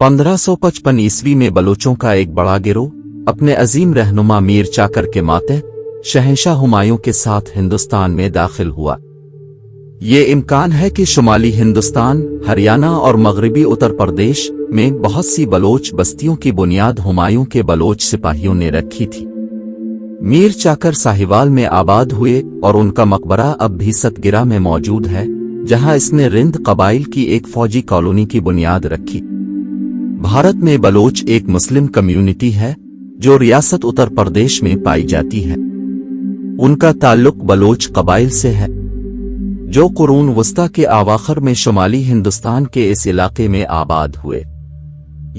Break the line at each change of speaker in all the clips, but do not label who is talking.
1555 ईस्वी में बलोचों का एक बड़ा गिरोह अपने अजीम रहनुमा मीर चाकर के मातहत शहंशाह हुमायूं के साथ हिंदुस्तान में दाखिल हुआ। ये इम्कान है कि शुमाली हिंदुस्तान, हरियाणा और मगरबी उत्तर प्रदेश में बहुत सी बलोच बस्तियों की बुनियाद हुमायूं के बलोच सिपाहियों ने रखी थी। मीर चाकर साहिवाल में आबाद हुए और उनका मकबरा अब भी सतगिरा में मौजूद है, जहां इसने रिंद कबाइल की एक फौजी कॉलोनी की बुनियाद रखी। भारत में बलोच एक मुस्लिम कम्युनिटी है जो रियासत उत्तर प्रदेश में पाई जाती है। उनका ताल्लुक बलोच कबाइल से है जो कुरून वस्ता के अवाखिर में शुमाली हिंदुस्तान के इस इलाके में आबाद हुए।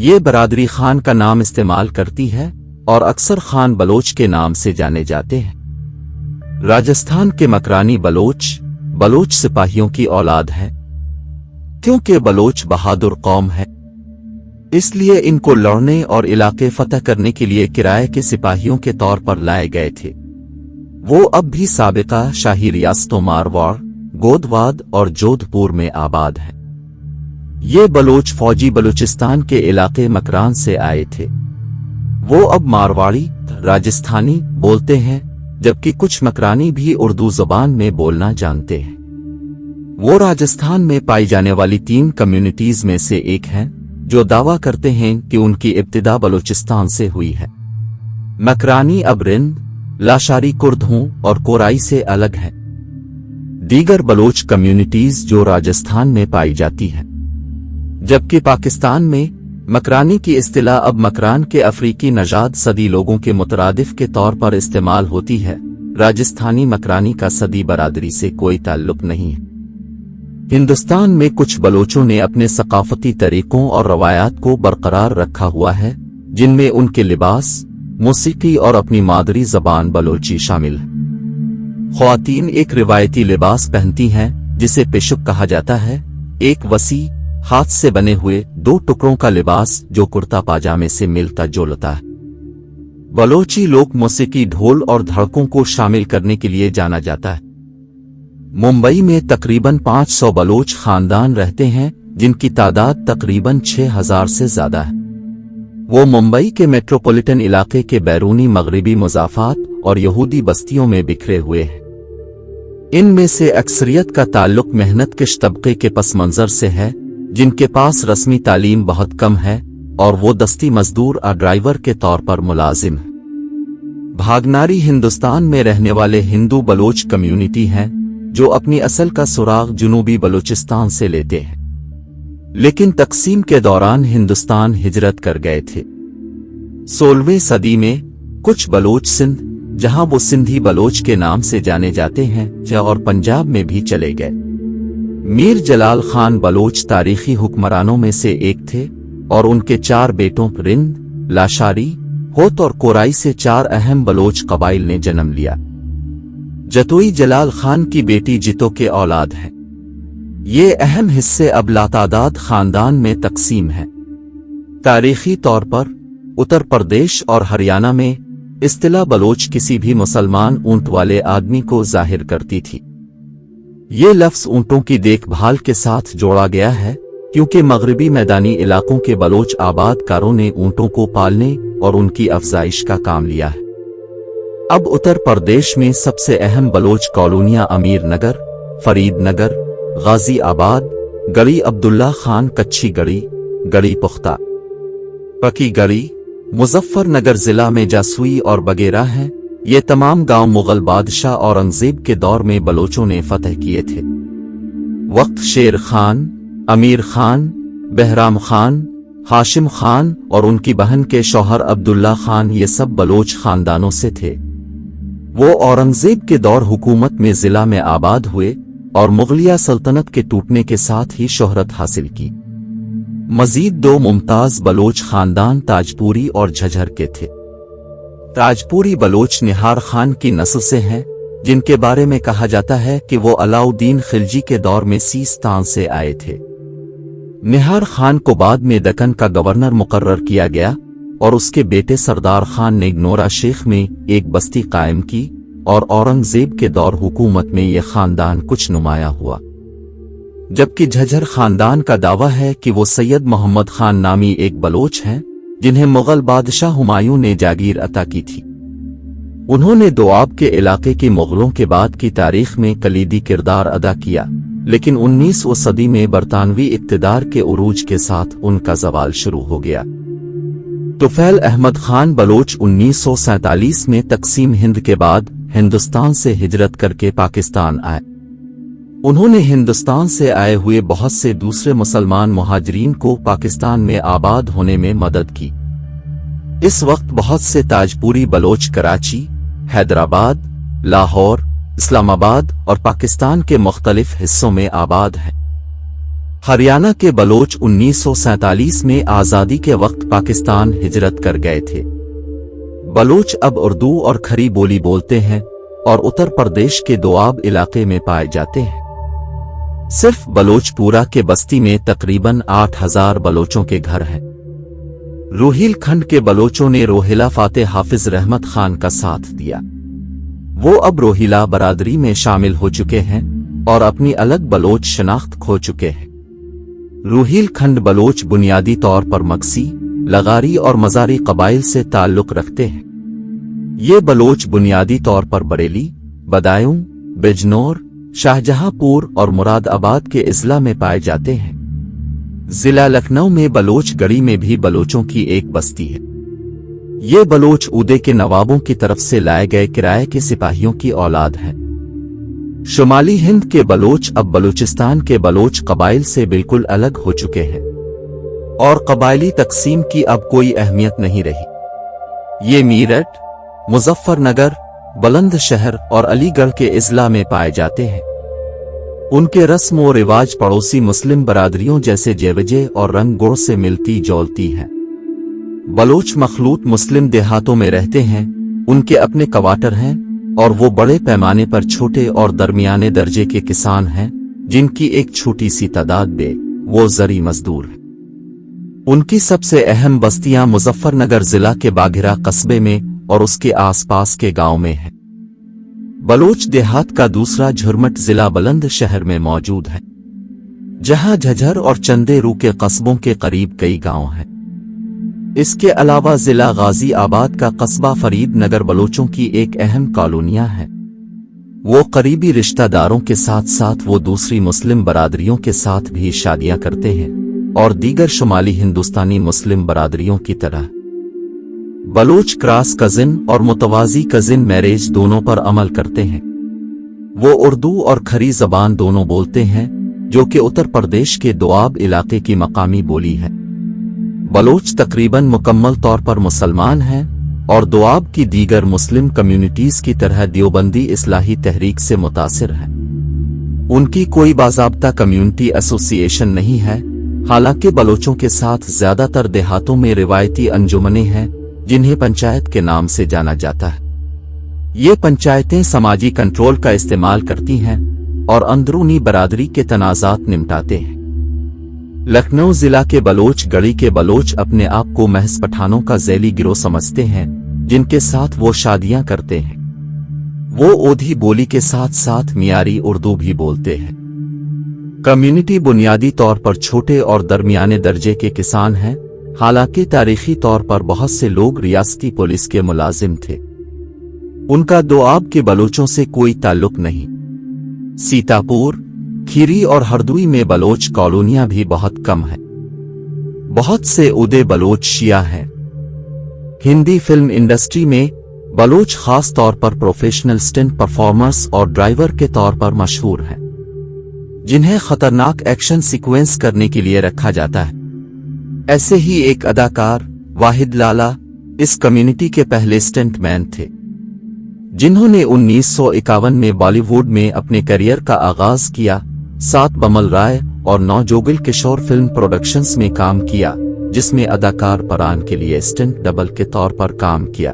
ये बरादरी खान का नाम इस्तेमाल करती है और अक्सर खान बलोच के नाम से जाने जाते हैं। राजस्थान के मकरानी बलोच सिपाहियों की औलाद है। क्योंकि बलोच बहादुर कौम है, इसलिए इनको लड़ने और इलाके फतह करने के लिए किराए के सिपाहियों के तौर पर लाए गए थे। वो अब भी साबिका शाही रियासतों मारवाड़, गोदवाद और जोधपुर में आबाद हैं। ये बलोच फौजी बलूचिस्तान के इलाके मकरान से आए थे। वो अब मारवाड़ी, राजस्थानी बोलते हैं, जबकि कुछ मकरानी भी उर्दू ज़बान में बोलना जानते हैं। वो राजस्थान में पाई जाने वाली 3 कम्युनिटीज में से एक हैं जो दावा करते हैं कि उनकी इब्तिदा बलूचिस्तान से हुई है। मकरानी अब रिंद, लाशारी कुर्दों और कोराई से अलग है। दीगर बलोच कम्युनिटीज जो राजस्थान में पाई जाती हैं, जबकि पाकिस्तान में मकरानी की इस्तिलाह अब मकरान के अफ्रीकी नजाद सदी लोगों के मुतरादिफ के तौर पर इस्तेमाल होती है। राजस्थानी मकरानी का सदी बरादरी से कोई ताल्लुक नहीं है। हिंदुस्तान में कुछ बलोचों ने अपने सकाफती तरीकों और रवायात को बरकरार रखा हुआ है, जिनमें उनके लिबास, मौसीकी और अपनी मादरी जबान बलोची शामिल है। ख्वातीन एक रिवायती लिबास पहनती हैं जिसे पेशुक कहा जाता है, एक वसी हाथ से बने हुए 2 टुकड़ों का लिबास जो कुर्ता पाजामे से मिलता जुलता है। बलोची लोक मौसीकी ढोल और धड़कों को शामिल करने के लिए जाना जाता है। मुंबई में तकरीबन 500 बलोच खानदान रहते हैं, जिनकी तादाद तकरीबन 6000 से ज्यादा है। वो मुंबई के मेट्रोपॉलिटन इलाके के बैरूनी मगरिबी मुजाफात और यहूदी बस्तियों में बिखरे हुए हैं। इनमें से अक्सरियत का ताल्लुक मेहनत कश तबके के पस मंजर से है, जिनके पास रस्मी तालीम बहुत कम है और वो दस्ती मजदूर और ड्राइवर के तौर पर मुलाजिम है। भागनारी हिंदुस्तान में रहने वाले हिंदू बलोच कम्युनिटी हैं जो अपनी असल का सुराग जुनूबी बलूचिस्तान से लेते हैं, लेकिन तकसीम के दौरान हिंदुस्तान हिजरत कर गए थे। 16वीं सदी में कुछ बलोच सिंध, जहां वो सिंधी बलोच के नाम से जाने जाते हैं, और पंजाब में भी चले गए। मीर जलाल खान बलोच तारीखी हुक्मरानों में से एक थे और उनके 4 बेटों रिंद, लाशारी, होत और कोराई से 4 अहम बलोच कबाइल ने जन्म लिया। जतोई जलाल खान की बेटी जितो के औलाद हैं। ये अहम हिस्से अब लातादाद खानदान में तकसीम हैं। तारीखी तौर पर उत्तर प्रदेश और हरियाणा में इस्तिलाह बलोच किसी भी मुसलमान ऊंट वाले आदमी को जाहिर करती थी। ये लफ्ज ऊंटों की देखभाल के साथ जोड़ा गया है, क्योंकि मगरबी मैदानी इलाकों के बलोच आबादकारों ने ऊंटों को पालने और उनकी अफजाइश का काम लिया है। अब उत्तर प्रदेश में सबसे अहम बलोच कॉलोनियां अमीर नगर, फरीद नगर, गाजी आबाद, गड़ी अब्दुल्ला खान कच्ची गड़ी, गड़ी पुख्ता, पकी गड़ी, मुजफ्फर नगर जिला में जासुई और बगेरा हैं। ये तमाम गांव मुगल बादशाह औरंगजेब के दौर में बलोचों ने फतह किए थे। वक्त शेर खान, अमीर खान, बहराम खान, हाशिम खान और उनकी बहन के शौहर अब्दुल्ला खान ये सब बलोच खानदानों से थे। वो औरंगजेब के दौर हुकूमत में जिला में आबाद हुए और मुगलिया सल्तनत के टूटने के साथ ही शोहरत हासिल की। मजीद 2 मुमताज बलोच खानदान ताजपुरी और झझर के थे। ताजपुरी बलोच निहार खान की नस्ल से हैं, जिनके बारे में कहा जाता है कि वो अलाउद्दीन खिलजी के दौर में सीस्तान से आए थे। निहार खान को बाद में दक्कन का गवर्नर मुकर्रर किया गया और उसके बेटे सरदार खान ने नोरा शेख में एक बस्ती कायम की और औरंगजेब के दौर हुकूमत में यह खानदान कुछ नुमाया हुआ। जबकि झज्जर खानदान का दावा है कि वो सैयद मोहम्मद खान नामी एक बलोच हैं जिन्हें मुगल बादशाह हुमायूं ने जागीर अता की थी। उन्होंने दोआब के इलाके की मुगलों के बाद की तारीख में कलीदी किरदार अदा किया, लेकिन 19वीं सदी में बरतानवी इक़्तिदार के उरूज के साथ उनका ज़वाल शुरू हो गया। तुफैल अहमद खान बलोच 1947 में तक़सीम हिंद के बाद हिंदुस्तान से हिजरत करके पाकिस्तान आए। उन्होंने हिंदुस्तान से आए हुए बहुत से दूसरे मुसलमान मुहाजिरीन को पाकिस्तान में आबाद होने में मदद की। इस वक्त बहुत से ताजपुरी बलोच कराची, हैदराबाद, लाहौर, इस्लामाबाद और पाकिस्तान के मुख्तलिफ हिस्सों में आबाद हैं। हरियाणा के बलोच 1947 में आज़ादी के वक्त पाकिस्तान हिजरत कर गए थे। बलोच अब उर्दू और खरी बोली बोलते हैं और उत्तर प्रदेश के दोआब इलाके में पाए जाते हैं। सिर्फ बलोचपुरा के बस्ती में तकरीबन 8000 बलोचों के घर हैं। रोहिलखंड के बलोचों ने रोहिला फातेह हाफिज रहमत खान का साथ दिया। वो अब रोहिला बरादरी में शामिल हो चुके हैं और अपनी अलग बलोच शनाख्त खो चुके हैं। रोहिलखंड बलोच बुनियादी तौर पर मगसी, लगारी और मजारी कबाइल से ताल्लुक रखते हैं। ये बलोच बुनियादी तौर पर बरेली, बदायूं, बिजनौर, शाहजहांपुर और मुरादाबाद के इजला में पाए जाते हैं। जिला लखनऊ में बलोच गढ़ी में भी बलोचों की एक बस्ती है। ये बलोच उदे के नवाबों की तरफ से लाए गए किराए के सिपाहियों की औलाद हैं। शुमाली हिंद के बलोच अब बलूचिस्तान के बलोच कबाइल से बिल्कुल अलग हो चुके हैं और कबायली तकसीम की अब कोई अहमियत नहीं रही। ये मीरठ, मुजफ्फरनगर, बुलंदशहर और अलीगढ़ के इजला में पाए जाते हैं। उनके रस्म व रिवाज पड़ोसी मुस्लिम बरादरियों जैसे जेवजे और रंग गुड़ से मिलती जोलती हैं। बलोच मखलूत मुस्लिम देहातों में रहते हैं। उनके अपने क्वार्टर हैं और वो बड़े पैमाने पर छोटे और दरमियाने दर्जे के किसान हैं, जिनकी एक छोटी सी तादाद वो जरी मजदूर हैं। उनकी सबसे अहम बस्तियां मुजफ्फरनगर जिला के बाघिरा कस्बे में और उसके आसपास के गांव में है। बलोच देहात का दूसरा झुरमट जिला बुलंदशहर में मौजूद है, जहां झज्जर और चंदेरू के कस्बों के करीब कई गांव हैं। इसके अलावा जिला गाजी आबाद का कस्बा फरीद नगर बलोचों की एक अहम कॉलोनियां है। वो करीबी रिश्तेदारों के साथ साथ वो दूसरी मुस्लिम बरादरियों के साथ भी शादियां करते हैं और दीगर शुमाली हिंदुस्तानी मुस्लिम बरादरियों की तरह बलोच क्रॉस कजिन और मुतवाजी कजिन मैरिज दोनों पर अमल करते हैं। वो उर्दू और खरी जबान दोनों बोलते हैं, जो कि उत्तर प्रदेश के दोआब इलाके की मकामी बोली है। बलोच तकरीबन मुकम्मल तौर पर मुसलमान हैं और दोआब की दीगर मुस्लिम कम्युनिटीज की तरह देवबंदी इस्लाही तहरीक से मुतासिर हैं। उनकी कोई बाज़ाब्ता कम्युनिटी एसोसिएशन नहीं है। हालांकि बलोचों के साथ ज्यादातर देहातों में रिवायती अंजुमनें हैं, जिन्हें पंचायत के नाम से जाना जाता है। ये पंचायतें समाजी कंट्रोल का इस्तेमाल करती हैं और अंदरूनी बरादरी के तनाज़ात निपटाते हैं। लखनऊ जिला के बलोच गढ़ी के बलोच अपने आप को महज पठानों का ज़ैली गिरोह समझते हैं, जिनके साथ वो शादियां करते हैं। वो ओधी बोली के साथ साथ मियारी उर्दू भी बोलते हैं। कम्युनिटी बुनियादी तौर पर छोटे और दरमियाने दर्जे के किसान हैं। हालांकि तारीखी तौर पर बहुत से लोग रियासती पुलिस के मुलाजिम थे। उनका दोआब के बलोचों से कोई ताल्लुक नहीं। सीतापुर, खीरी और हरदोई में बलोच कॉलोनियां भी बहुत कम हैं। बहुत से उदे बलोच शिया हैं। हिंदी फिल्म इंडस्ट्री में बलोच खास तौर पर प्रोफेशनल स्टंट परफॉर्मर्स और ड्राइवर के तौर पर मशहूर हैं, जिन्हें खतरनाक एक्शन सीक्वेंस करने के लिए रखा जाता है। ऐसे ही एक अदाकार वाहिद लाला इस कम्युनिटी के पहले स्टंटमैन थे, जिन्होंने 1951 में बॉलीवुड में अपने करियर का आगाज किया। 7 बमल राय और 9 जोगिल किशोर फिल्म प्रोडक्शंस में काम किया, जिसमें अदाकार परान के लिए स्टंट डबल के तौर पर काम किया।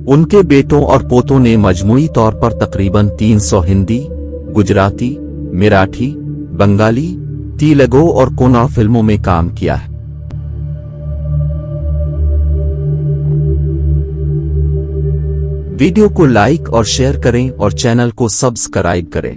उनके बेटों और पोतों ने मजमूई तौर पर तकरीबन 300 हिंदी, गुजराती, मराठी, बंगाली, तेलुगु और कन्नड़ फिल्मों में काम किया है। वीडियो को लाइक और शेयर करें और चैनल को सब्सक्राइब करें।